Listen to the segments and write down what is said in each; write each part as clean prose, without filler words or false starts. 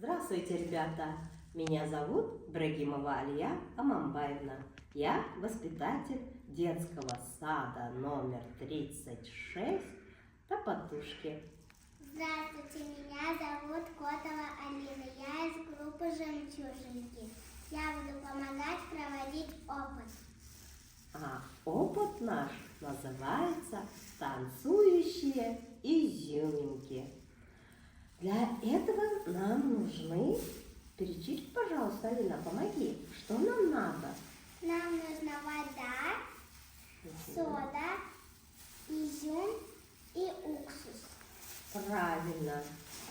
Здравствуйте, ребята! Меня зовут Брагимова Алия Амамбаевна. Я воспитатель детского сада номер 36 Топотушки. Здравствуйте, меня зовут Котова Алина. Я из группы «Жемчужинки». Я буду помогать проводить опыт. А опыт наш называется «Танцующие изюминки». Для этого нам нужны... Перечислить, пожалуйста, Алина, помоги. Что нам надо? Нам нужна вода, сода, изюм и уксус. Правильно.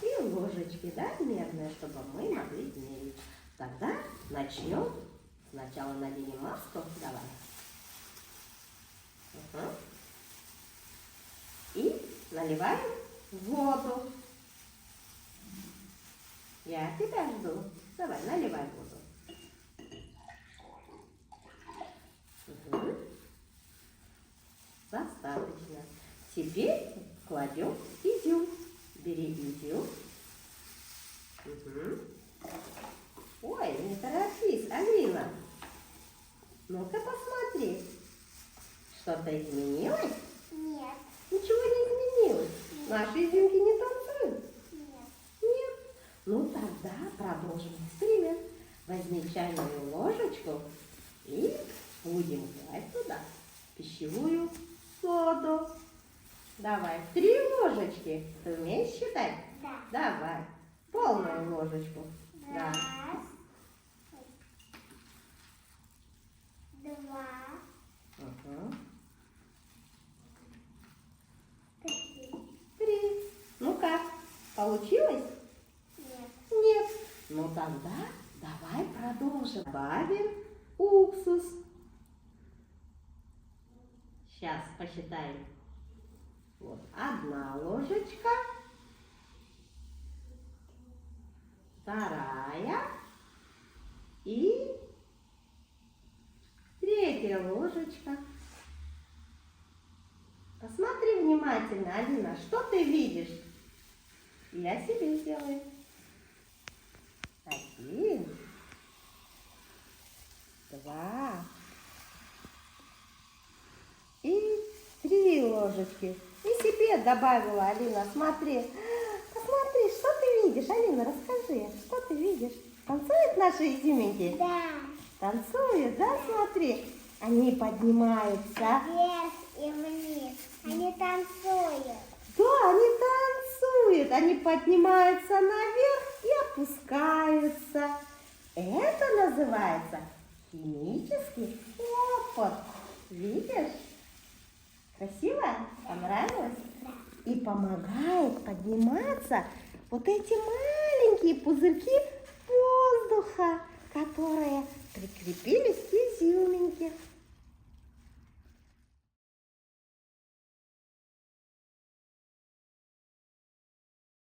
И ложечки, да, мерные, чтобы мы могли измерить. Тогда начнем. Сначала наденем маску. Давай. И наливаем воду. Я тебя жду. Давай, наливай воду. Достаточно. Теперь кладем изюм. Бери изюм. Ой, не торопись, Алина. Ну-ка посмотри. Что-то изменилось? Нет. Ничего не изменилось. Наши изюмки не танцуют? Нет. Нет. Ну тогда продолжим эксперимент. Возьми чайную ложечку и будем класть туда пищевую соду. Давай, 3 ложечки. Ты умеешь считать? Да. Давай, полную ложечку. Да. Раз. Два. Угу. Три. 3. Ну как, получилось? Нет. Нет. Ну тогда давай продолжим. Добавим уксус. Сейчас посчитаем. Вот 1 ложечка. 2 и 3 ложечка. Посмотри внимательно, Алина, что ты видишь? Я себе сделаю. 1, 2 и 3 ложечки. И себе добавила, Алина, смотри. Посмотри, что ты видишь, Алина, расскажи, что ты видишь? Танцуют наши изюминки? Да. Танцуют, да, смотри? Они поднимаются. Вверх и вниз. Они танцуют. Да, они танцуют. Они поднимаются наверх и опускаются. Это называется химический опыт. Видишь? Красиво? Понравилось? Да. И помогает подниматься вот эти маленькие пузырьки воздуха, которые прикрепились к изюминке.